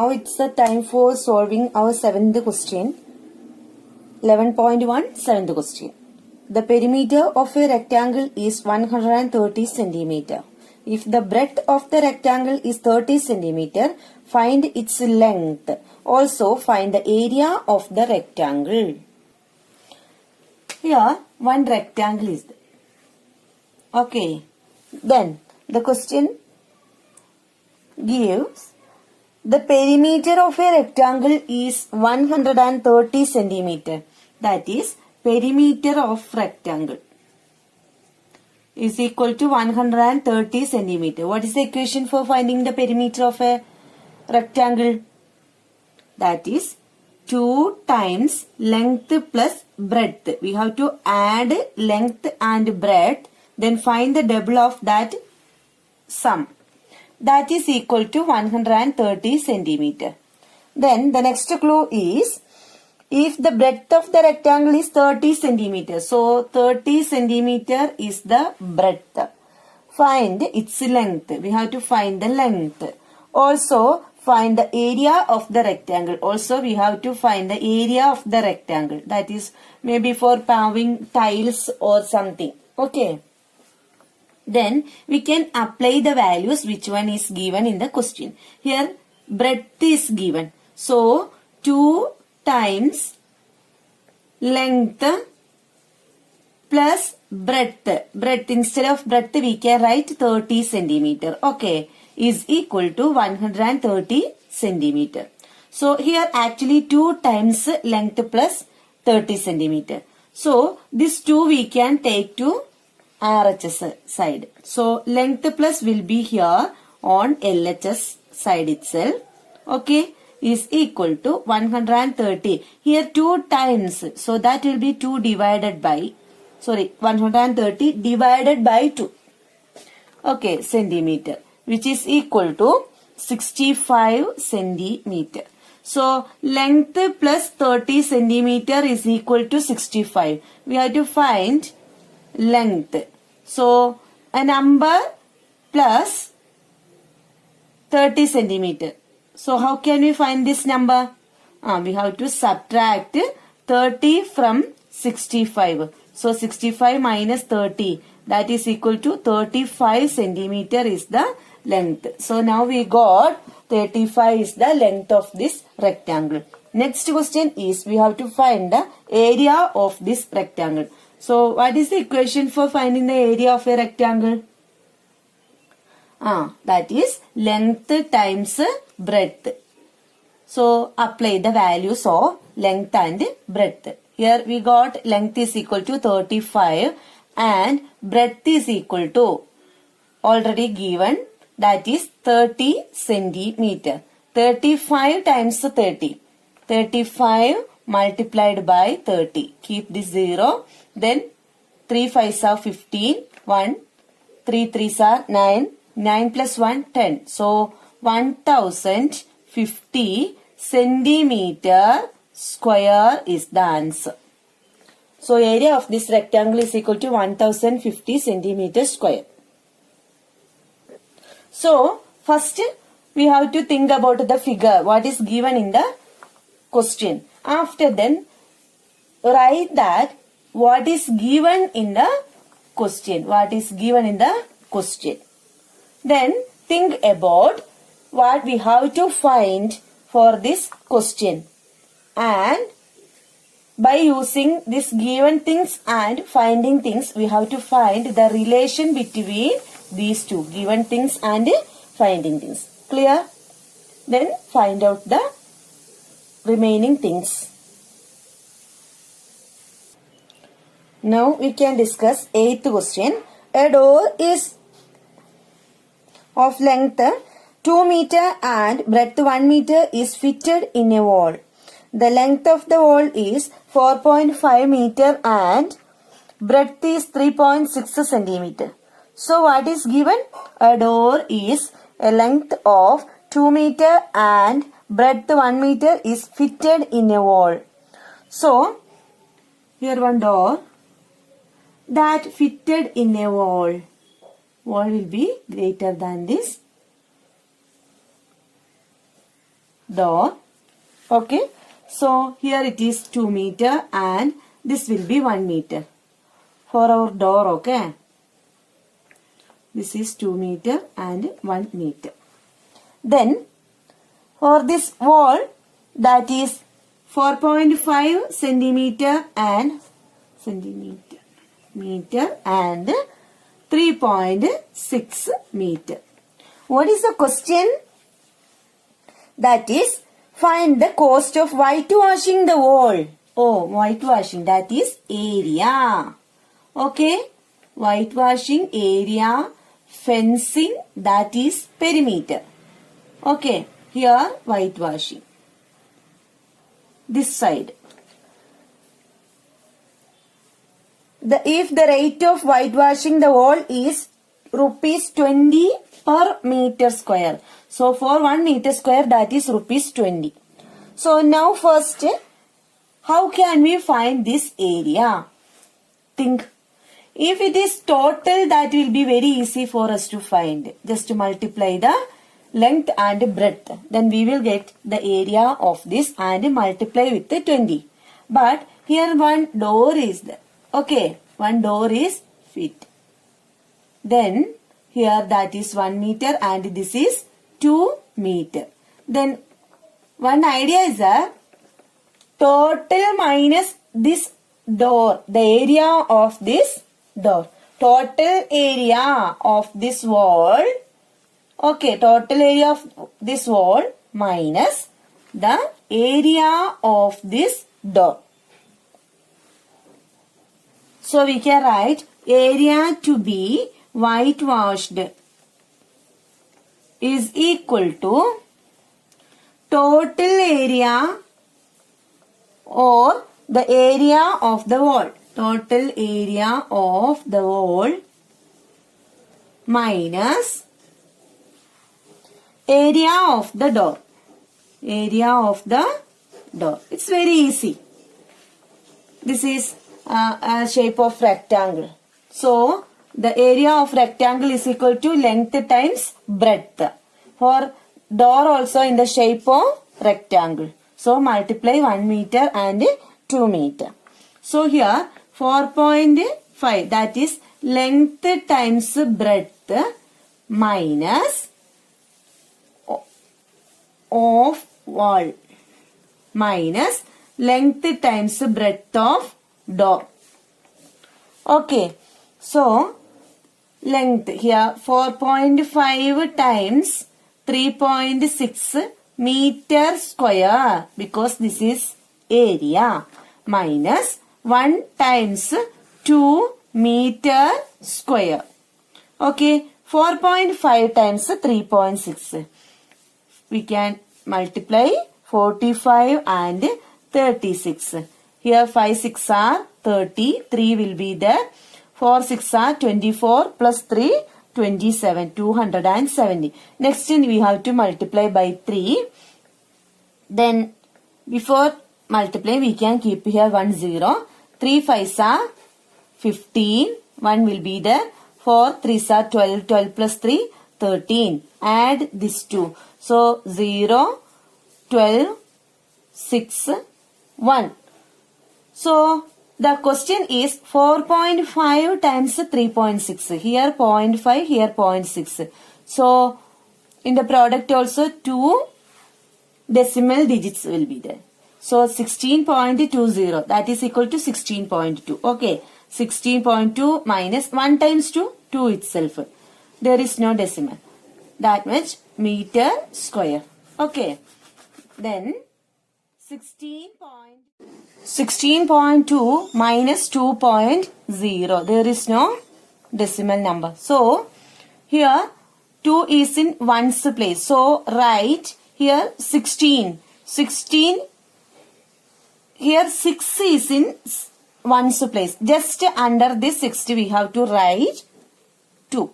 Now it's the time for solving our seventh question. 11.1 seventh question. The perimeter of a rectangle is 130 centimeter. If the breadth of the rectangle is 30 centimeter, find its length. Also find the area of the rectangle. Here one rectangle is there. Okay. Then the question gives the perimeter of a rectangle is 130 centimeter. That is perimeter of rectangle is equal to 130 centimeter. What is the equation for finding the perimeter of a rectangle? That is 2 times length plus breadth. We have to add length and breadth, then find the double of that sum. That is equal to 130 centimeter. Then the next clue is, if the breadth of the rectangle is 30 centimeter, so 30 centimeter is the breadth. Find its length. We have to find the length. Also find the area of the rectangle. Also we have to find the area of the rectangle. That is maybe for paving tiles or something. Okay. Then we can apply the values which one is given in the question. Here breadth is given. So 2 times length plus breadth. Breadth, instead of breadth we can write 30 centimeter. Okay. Is equal to 130 centimeter. So here actually 2 times length plus 30 centimeter. So this 2 we can take to RHS side. So length plus will be here on LHS side itself. Okay. Is equal to 130. Here 2 times. So that will be 2 divided by, 130 divided by 2. Okay, centimeter. Which is equal to 65 centimeter. So length plus 30 centimeter is equal to 65. We have to find length. So a number plus 30 centimeter. So how can we find this number? We have to subtract 30 from 65. So 65 minus 30, that is equal to 35 centimeter is the length. So now we got 35 is the length of this rectangle. Next question is, we have to find the area of this rectangle. So what is the equation for finding the area of a rectangle? That is length times breadth. So apply the values of length and breadth. Here we got length is equal to 35 and breadth is equal to already given, that is 30 centimeter. 35 times 30. 35 multiplied by 30. Keep this 0. Then 3 5s are 15. 1. 3 3s are 9. 9 plus 1, 10. So 1050 centimeter square is the answer. So area of this rectangle is equal to 1050 centimeter square. So first we have to think about the figure, what is given in the question. After then write that what is given in the question. What is given in the question. Then think about what we have to find for this question. And by using this given things and finding things, we have to find the relation between these two, given things and finding things. Clear? Then find out the remaining things. Now we can discuss 8th question. A door is of length 2 meter and breadth 1 meter is fitted in a wall. The length of the wall is 4.5 meter and breadth is 3.6 centimeter. So what is given? A door is a length of 2 meter and breadth 1 meter is fitted in a wall. So here one door that fitted in a wall. Wall will be greater than this. door. Okay. So here it is 2 meter and this will be 1 meter for our door. Okay. This is 2 meter and 1 meter. Then for this wall, that is 4.5 centimeter and 3.6 meter. What is the question? That is, find the cost of whitewashing the wall. Oh, whitewashing, that is area. Okay, whitewashing area, fencing, that is perimeter. Okay, here whitewashing. This side. If the rate of whitewashing the wall is rupees 20 per meter square. So for 1 meter square, that is rupees 20. So now first, how can we find this area? Think. If it is total, that will be very easy for us to find. Just multiply the length and breadth. Then we will get the area of this and multiply with the 20. But here one door is there. Okay, one door is feet. Then here that is 1 meter and this is 2 meter. Then one idea is that total minus this door, the area of this door. Total area of this wall. Okay, total area of this wall minus the area of this door. So we can write area to be whitewashed is equal to total area or the area of the wall. Total area of the wall minus area of the door. Area of the door. It's very easy. This is a shape of rectangle. So the area of rectangle is equal to length times breadth. For door also in the shape of rectangle. So multiply 1 meter and 2 meter. So here 4.5, that is length times breadth minus of wall minus length times breadth of door. Okay, so length here 4.5 times 3.6 meter square, because this is area, minus 1 times 2 meter square. Okay, 4.5 times 3.6. We can multiply 45 and 36. Here 5 6 are 30, 3 will be there. 4 6 are 24 plus 3 27, 270. Next we have to multiply by 3. Then before multiply we can keep here 1 0. 3 5s are 15, 1 will be there. 4 3s are 12, 12 plus 3 13. Add this 2. So 0, 12, 6, 1. So the question is 4.5 times 3.6. Here 0.5, here 0.6. So in the product also 2 decimal digits will be there. So 16.20, that is equal to 16.2. Okay, 16.2 minus 1 times 2, 2 itself. There is no decimal. That much meter square. Okay. Then 16.2 minus 2.0. There is no decimal number. So here 2 is in 1's place. So write here 16. 16. Here 6 is in 1's place. Just under this 60 we have to write 2.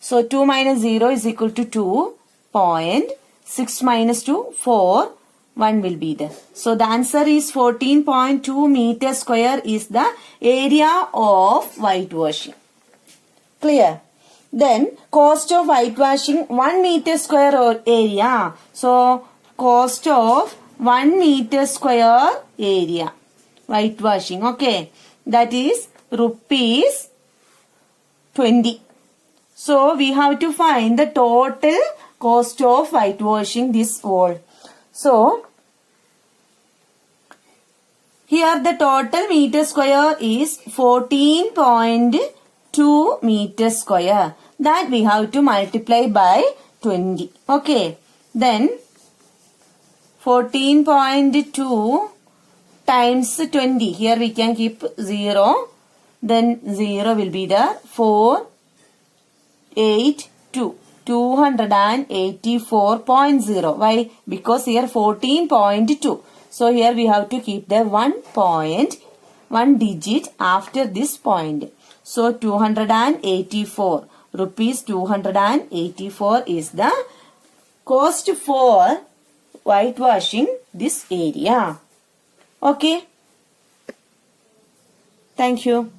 So 2 minus 0 is equal to 2. 6 minus 2, 4. 1 will be there. So the answer is 14.2 meter square is the area of whitewashing. Clear? Then cost of whitewashing 1 meter square or area. So cost of 1 meter square area whitewashing. Okay, that is rupees 20. So we have to find the total cost of whitewashing this wall. So here the total meter square is 14.2 meter square. That we have to multiply by 20. Okay. Then 14.2 times 20. Here we can keep 0. Then 0 will be there. 482. 284.0. Why? Because here 14.2. So here we have to keep the 1 digit after this point. So 284. Rupees 284 is the cost for whitewashing this area. Okay. Thank you.